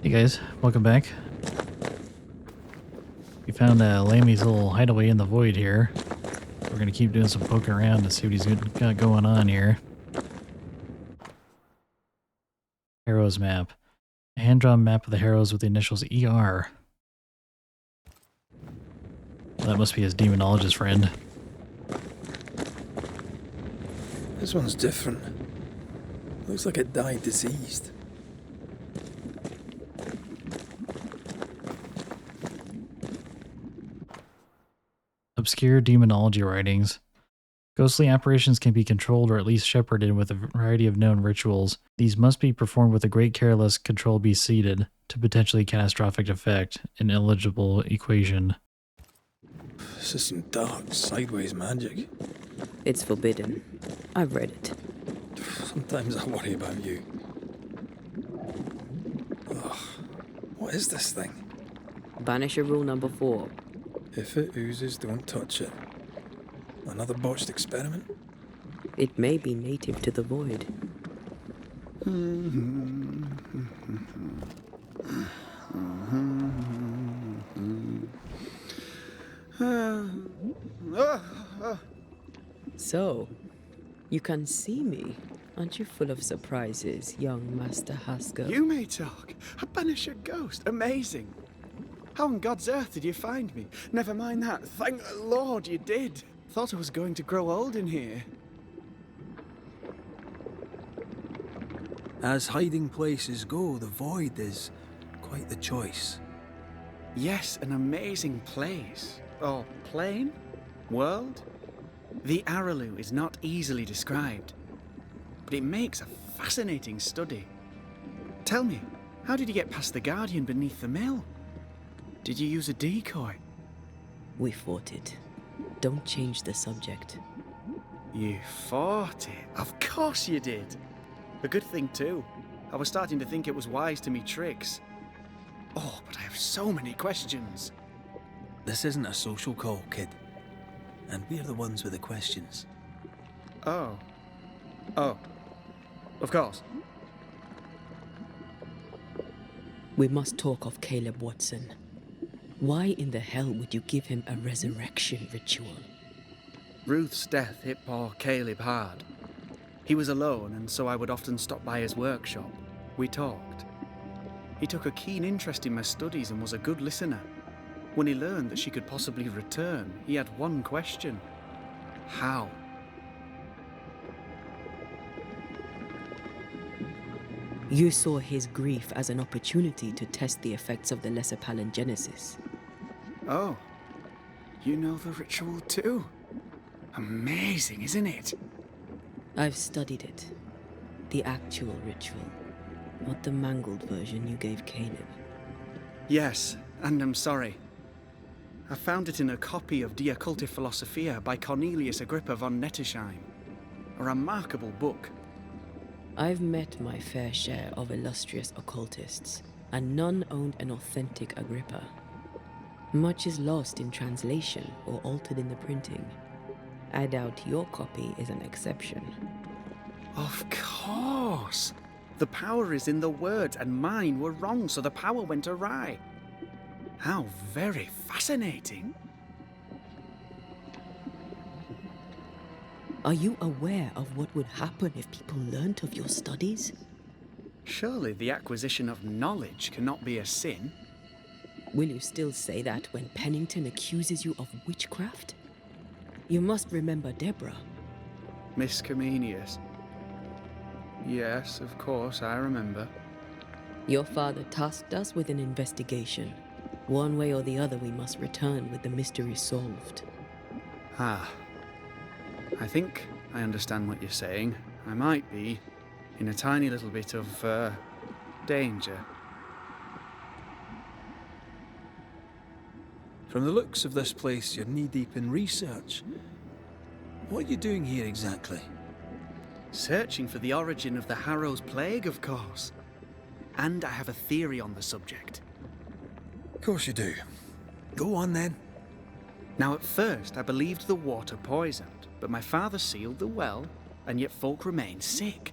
Hey guys, welcome back. We found Lammy's little hideaway in the void here. We're gonna keep doing some poking around to see what he's got going on here. Harrows map. A hand-drawn map of the Harrows with the initials ER. Well, that must be his demonologist friend. This one's different. Looks like it died deceased. Obscure demonology writings. Ghostly apparitions can be controlled or at least shepherded with a variety of known rituals. These must be performed with a great care lest control be ceded to potentially catastrophic effect, an illegible equation. This is some dark, sideways magic. It's forbidden. I've read it. Sometimes I worry about you. Ugh. What is this thing? Banisher rule number 4. If it oozes, don't touch it. Another botched experiment? It may be native to the void. So, you can see me. Aren't you full of surprises, young Master Haskell? You may talk. A Banisher ghost. Amazing. How on God's earth did you find me? Never mind that. Thank the Lord you did. Thought I was going to grow old in here. As hiding places go, the void is quite the choice. Yes, an amazing place. Or plane? World? The Araloo is not easily described, but it makes a fascinating study. Tell me, how did you get past the Guardian beneath the mill? Did you use a decoy? We fought it. Don't change the subject. You fought it? Of course you did. A good thing too. I was starting to think it was wise to me tricks. Oh, but I have so many questions. This isn't a social call, kid. And we're the ones with the questions. Oh. Oh. Of course. We must talk of Caleb Watson. Why in the hell would you give him a resurrection ritual? Ruth's death hit poor Caleb hard. He was alone, and so I would often stop by his workshop. We talked. He took a keen interest in my studies and was a good listener. When he learned that she could possibly return, he had one question. How? You saw his grief as an opportunity to test the effects of the lesser palingenesis. Oh. You know the ritual too? Amazing, isn't it? I've studied it. The actual ritual, not the mangled version you gave Caleb. Yes, and I'm sorry. I found it in a copy of De Occulti Philosophia by Cornelius Agrippa von Nettesheim. A remarkable book. I've met my fair share of illustrious occultists, and none owned an authentic Agrippa. Much is lost in translation or altered in the printing. I doubt your copy is an exception. Of course! The power is in the words, and mine were wrong, so the power went awry. How very fascinating. Are you aware of what would happen if people learnt of your studies? Surely the acquisition of knowledge cannot be a sin. Will you still say that when Pennington accuses you of witchcraft? You must remember Deborah. Miss Comenius. Yes, of course, I remember. Your father tasked us with an investigation. One way or the other, we must return with the mystery solved. Ah. I think I understand what you're saying. I might be in a tiny little bit of, danger. From the looks of this place, you're knee-deep in research. What are you doing here exactly? Searching for the origin of the Harrow's plague, of course. And I have a theory on the subject. Of course you do. Go on then. Now, at first, I believed the water poisoned, but my father sealed the well, and yet folk remained sick.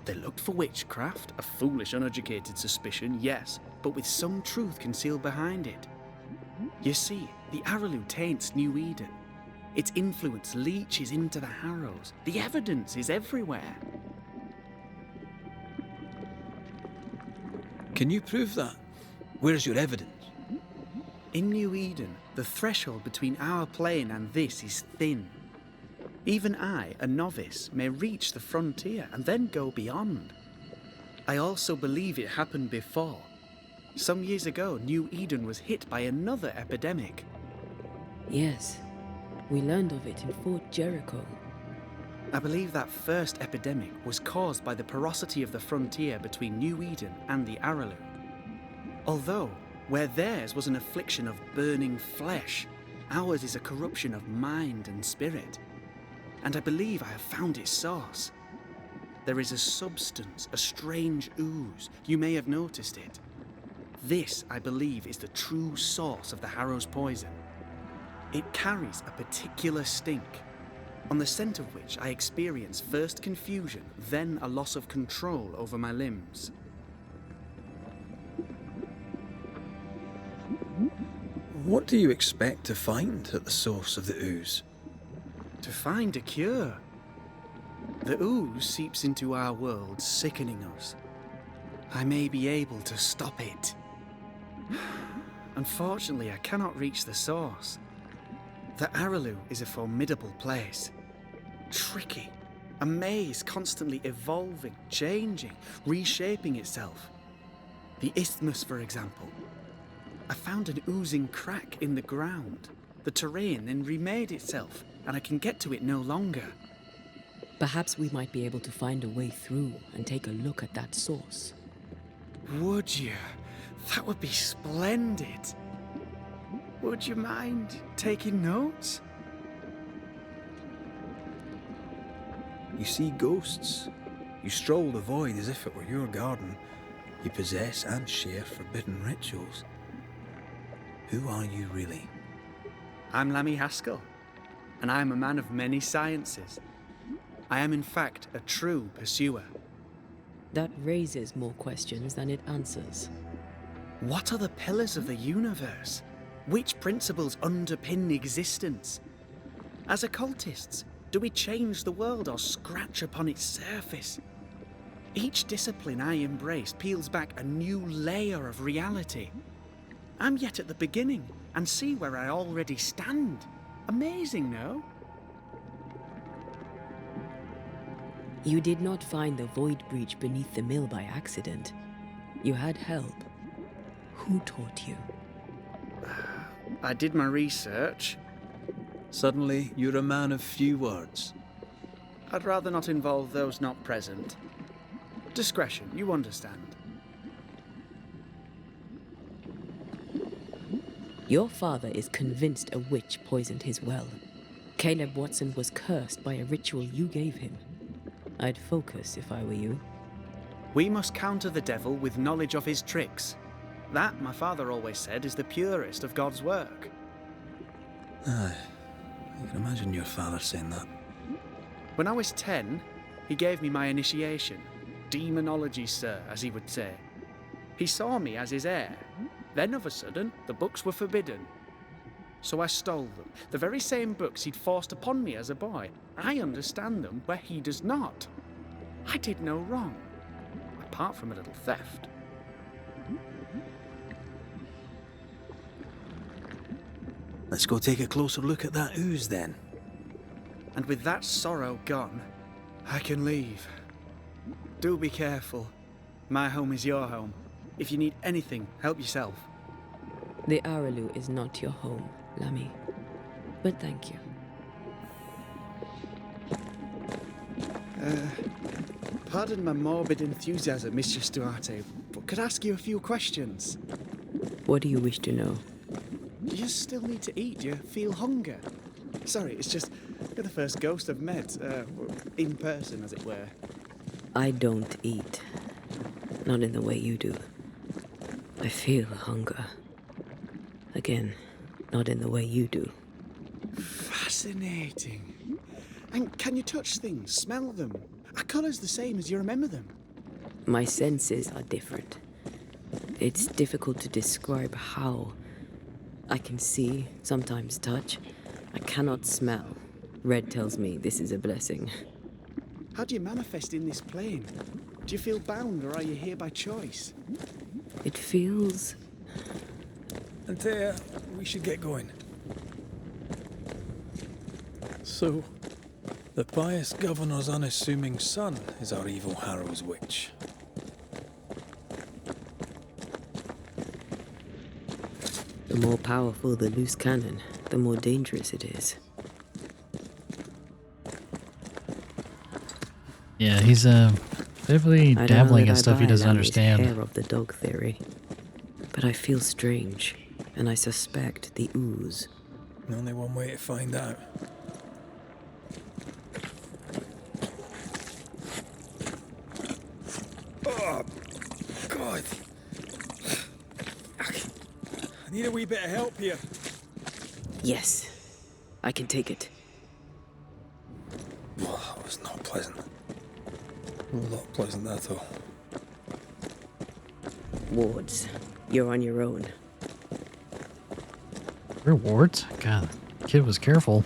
They looked for witchcraft, a foolish, uneducated suspicion, yes, but with some truth concealed behind it. You see, the Araloo taints New Eden. Its influence leaches into the Harrows. The evidence is everywhere. Can you prove that? Where's your evidence? In New Eden, the threshold between our plane and this is thin. Even I, a novice, may reach the frontier and then go beyond. I also believe it happened before. Some years ago, New Eden was hit by another epidemic. Yes, we learned of it in Fort Jericho. I believe that first epidemic was caused by the porosity of the frontier between New Eden and the Araloo. Although, where theirs was an affliction of burning flesh, ours is a corruption of mind and spirit. And I believe I have found its source. There is a substance, a strange ooze. You may have noticed it. This, I believe, is the true source of the Harrow's poison. It carries a particular stink, on the scent of which I experience first confusion, then a loss of control over my limbs. What do you expect to find at the source of the ooze? To find a cure. The ooze seeps into our world, sickening us. I may be able to stop it. Unfortunately, I cannot reach the source. The Araloo is a formidable place. Tricky. A maze constantly evolving, changing, reshaping itself. The isthmus, for example. I found an oozing crack in the ground. The terrain then remade itself, and I can get to it no longer. Perhaps we might be able to find a way through and take a look at that source. Would you? That would be splendid. Would you mind taking notes? You see ghosts. You stroll the void as if it were your garden. You possess and share forbidden rituals. Who are you really? I'm Lammy Haskell, and I am a man of many sciences. I am in fact a true pursuer. That raises more questions than it answers. What are the pillars of the universe? Which principles underpin existence? As occultists, do we change the world or scratch upon its surface? Each discipline I embrace peels back a new layer of reality. I'm yet at the beginning and see where I already stand. Amazing, no? You did not find the void breach beneath the mill by accident. You had help. Who taught you? I did my research. Suddenly, you're a man of few words. I'd rather not involve those not present. Discretion, you understand. Your father is convinced a witch poisoned his well. Caleb Watson was cursed by a ritual you gave him. I'd focus if I were you. We must counter the devil with knowledge of his tricks. That, my father always said, is the purest of God's work. Aye, I can imagine your father saying that. When I was 10, he gave me my initiation. Demonology, sir, as he would say. He saw me as his heir. Then, of a sudden, the books were forbidden. So I stole them. The very same books he'd forced upon me as a boy. I understand them where he does not. I did no wrong, apart from a little theft. Let's go take a closer look at that ooze then. And with that sorrow gone, I can leave. Do be careful. My home is your home. If you need anything, help yourself. The Araloo is not your home, Lammy. But thank you. Pardon my morbid enthusiasm, Mistress Duarte, but could I ask you a few questions? What do you wish to know? Do you still need to eat? Do you feel hunger? Sorry, it's just you're the first ghost I've met, in person, as it were. I don't eat. Not in the way you do. I feel hunger. Again, not in the way you do. Fascinating. And can you touch things, smell them? Are colours the same as you remember them? My senses are different. It's difficult to describe how. I can see, sometimes touch. I cannot smell. Red tells me this is a blessing. How do you manifest in this plane? Do you feel bound, or are you here by choice? It feels... Antea, we should get going. So, the pious governor's unassuming son is our evil Harrow's witch. The more powerful the loose cannon, the more dangerous it is. Yeah, he's definitely I don't know dabbling that in I stuff he buy doesn't Lammy's understand. hair of the dog theory. But I feel strange, and I suspect the ooze. Only one way to find out. Oh, God. I need a wee bit of help here. Yes, I can take it. Well, that was not pleasant. Not pleasant at all. Wards, you're on your own. Rewards? God, the kid was careful.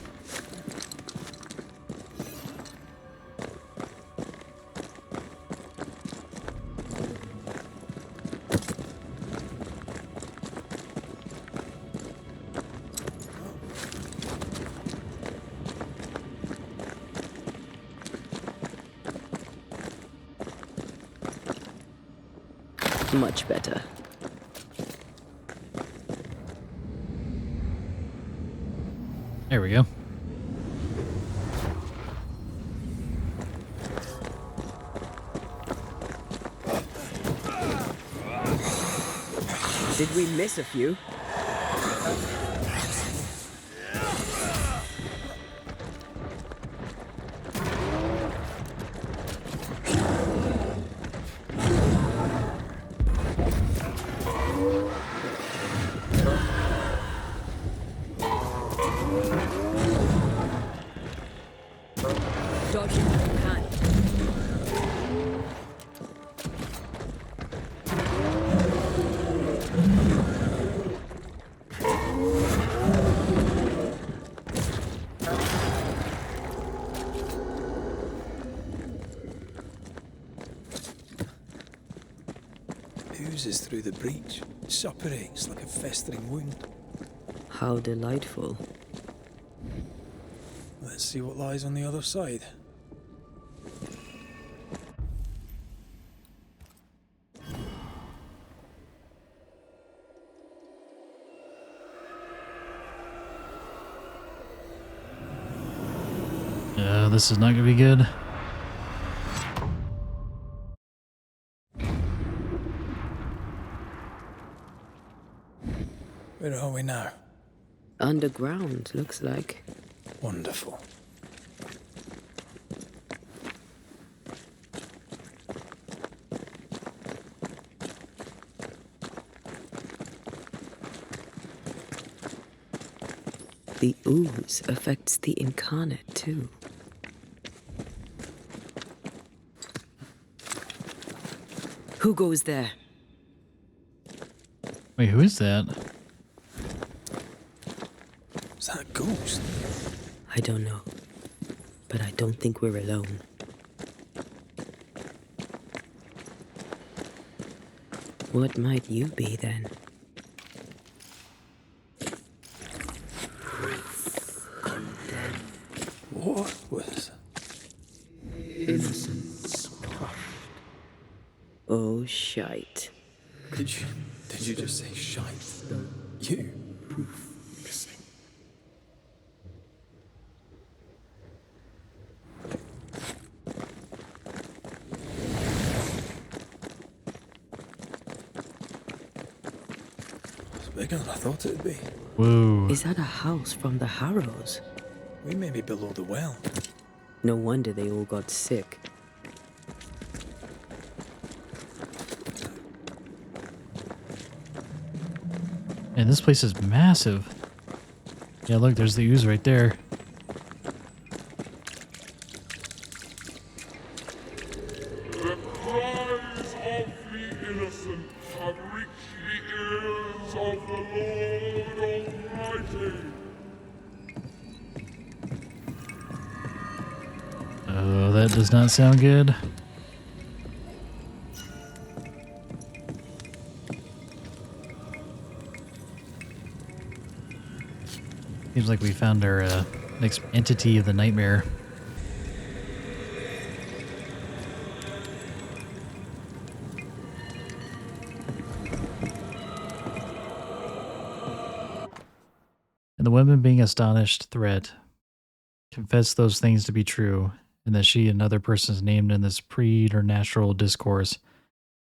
Much better. There we go. Did we miss a few? Dodge it if you can. Oozes through the breach. Suppurates like a festering wound. How delightful. Let's see what lies on the other side. This is not gonna be good. Where are we now? Underground, looks like. Wonderful. The ooze affects the incarnate, too. Who goes there? Wait, who is that? Is that a ghost? I don't know. But I don't think we're alone. What might you be, then? What was... Innocence crushed. Oh, shite. Did you just say shite? You? Missing. It's bigger than I thought it'd be. Whoa. Is that a house from the Harrows? We may be below the well. No wonder they all got sick. And this place is massive. Yeah, look, there's the ooze right there. have reached the ears of the Lord Almighty. Oh, that does not sound good. Seems like we found our next entity of the nightmare. And the women, being astonished, threat, confess those things to be true, and that she and other persons named in this preternatural discourse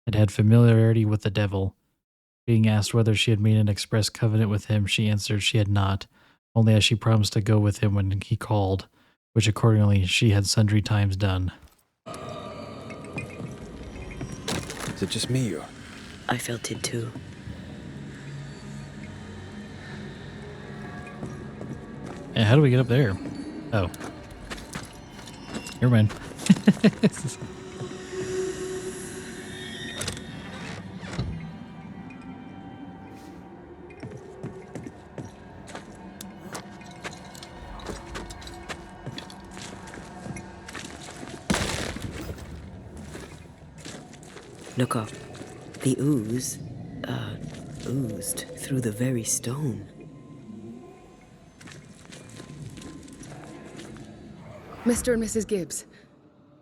had had familiarity with the devil. Being asked whether she had made an express covenant with him, she answered she had not, only as she promised to go with him when he called, which accordingly she had sundry times done. Is it just me, or? I felt it too. And how do we get up there? Oh. Never mind. Look up. The ooze, oozed through the very stone. Mr. and Mrs. Gibbs,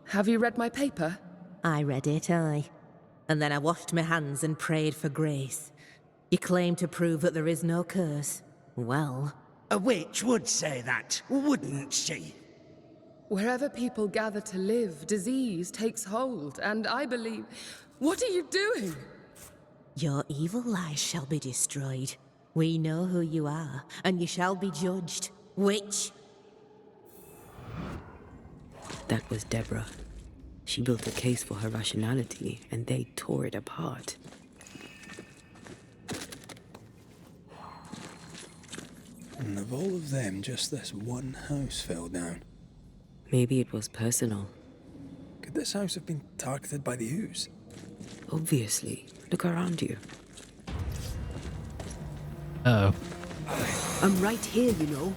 have you read my paper? I read it, aye. And then I washed my hands and prayed for grace. You claim to prove that there is no curse. Well, A witch would say that, wouldn't she? Wherever people gather to live, disease takes hold, and I believe... What are you doing? your evil lies shall be destroyed. We know who you are, and you shall be judged. Witch! That was Deborah. She built a case for her rationality, and they tore it apart. And of all of them, just this one house fell down. Maybe it was personal. Could this house have been targeted by the ooze? Obviously. Look around you. Uh-oh. I'm right here, you know.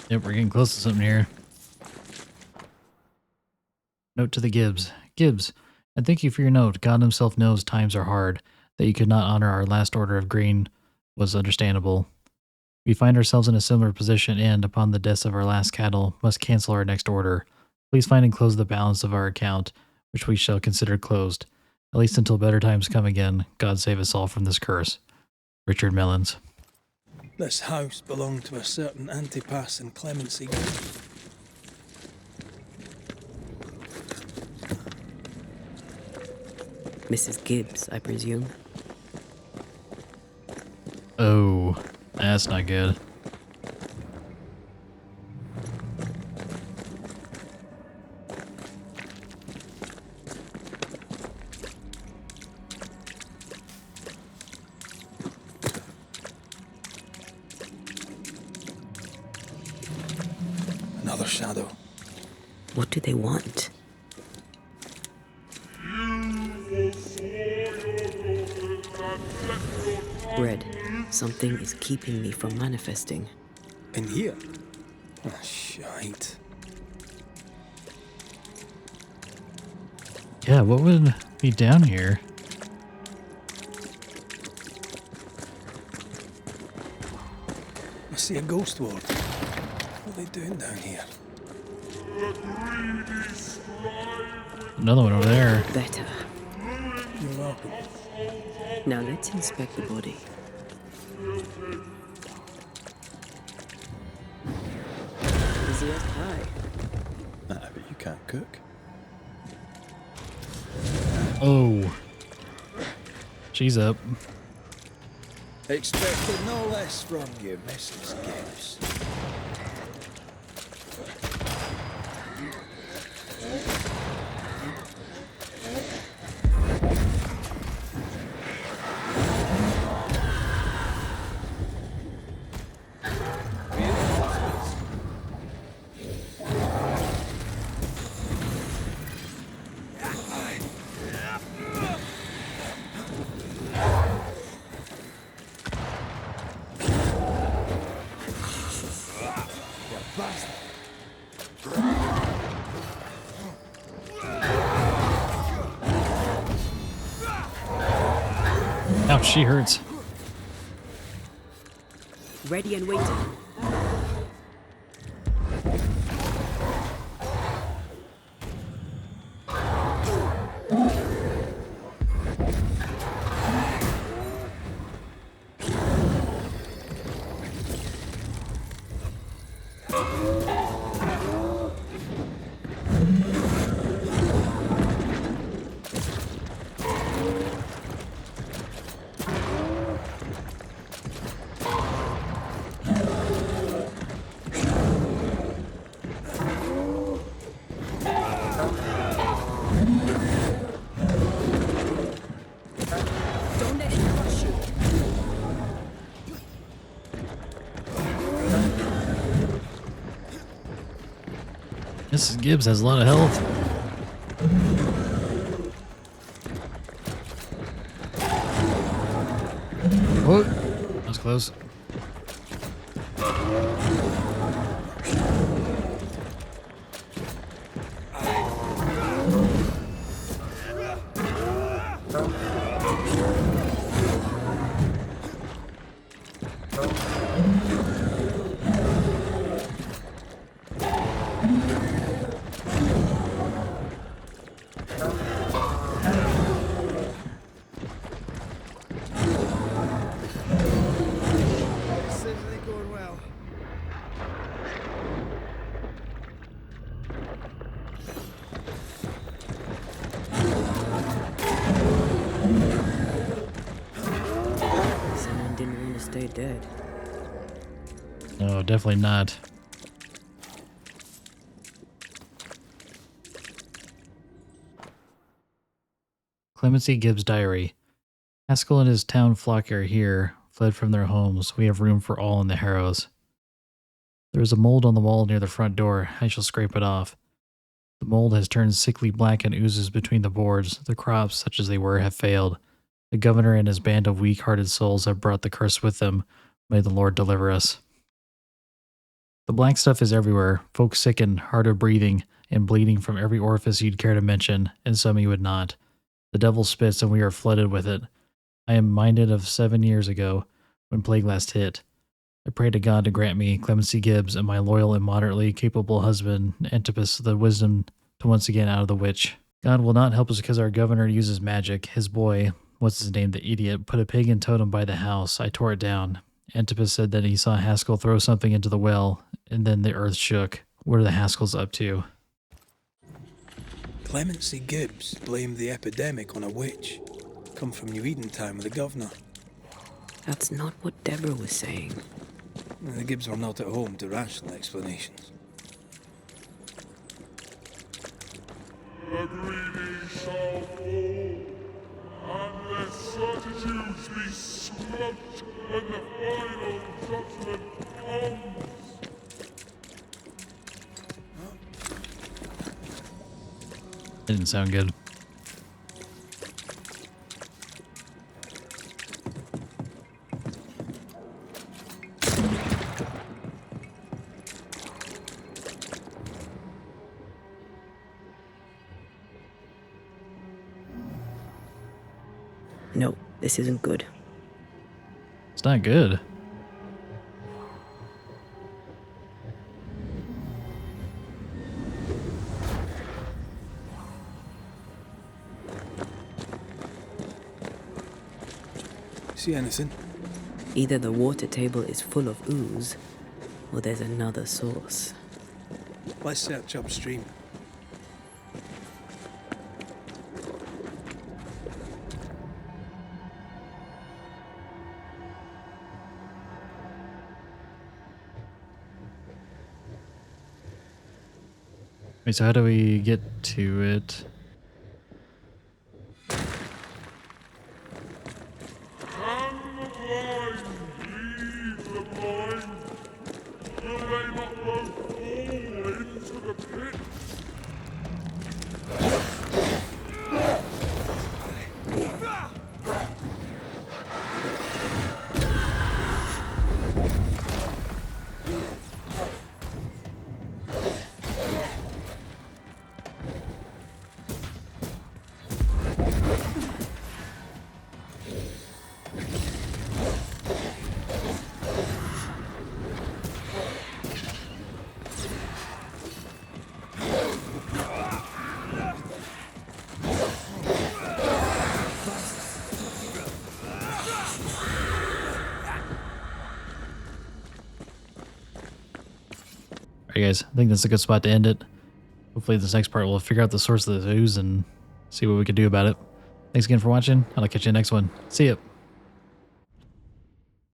Yep, we're getting close to something here. Note to the Gibbs. Gibbs, and thank you for your note. God himself knows times are hard. That you could not honor our last order of grain was understandable. We find ourselves in a similar position and, upon the deaths of our last cattle, must cancel our next order. Please find and close the balance of our account, which we shall consider closed, at least until better times come again. God save us all from this curse. Richard Mellons. This house belonged to a certain Antipas and Clemency. Mrs. Gibbs, I presume. Oh, that's not good. Another shadow. What do they want? Red, something is keeping me from manifesting. In here? Ah, shite. Yeah, what would be down here? I see a ghost ward. What are they doing down here? Another one over there. Better. You're welcome. Now let's inspect the body. Is he up high? Nah, but you can't cook. Oh. She's up. Expected no less from you, Mrs. Gibbs. Ouch, she hurts. Ready and waiting. Mrs. Gibbs has a lot of health. Oh, that was close. Someone didn't want to stay dead. No, definitely not. Clemency Gibbs' diary. Haskell and his town flock are here, fled from their homes. We have room for all in the harrows. There is a mold on the wall near the front door. I shall scrape it off. The mold has turned sickly black and oozes between the boards. The crops, such as they were, have failed. The governor and his band of weak-hearted souls have brought the curse with them. May the Lord deliver us. The black stuff is everywhere. Folk sicken, hard of breathing, and bleeding from every orifice you'd care to mention, and some you would not. The devil spits, and we are flooded with it. I am minded of 7 years ago, when plague last hit. I pray to God to grant me, Clemency Gibbs, and my loyal and moderately capable husband, Antipas, the wisdom to once again out of the witch. God will not help us because our governor uses magic. His boy, what's his name, the idiot, put a pagan totem by the house. I tore it down. Antipas said that he saw Haskell throw something into the well, and then the earth shook. What are the Haskells up to? Clemency Gibbs blamed the epidemic on a witch. Come from New Eden time with the governor. That's not what Deborah was saying. The Gibbs are not at home to rational explanations. The greedy shall fall, and their certitudes be squelched when the final judgment comes. That didn't sound good. No, this isn't good. It's not good. See anything? Either the water table is full of ooze, or there's another source. Let's search upstream. Wait, so how do we get to it? Can the blind lead the blind? Will they not both fall into the pit? Alright guys, I think that's a good spot to end it. Hopefully this next part we'll figure out the source of the ooze and see what we can do about it. Thanks again for watching, and I'll catch you in the next one. See ya!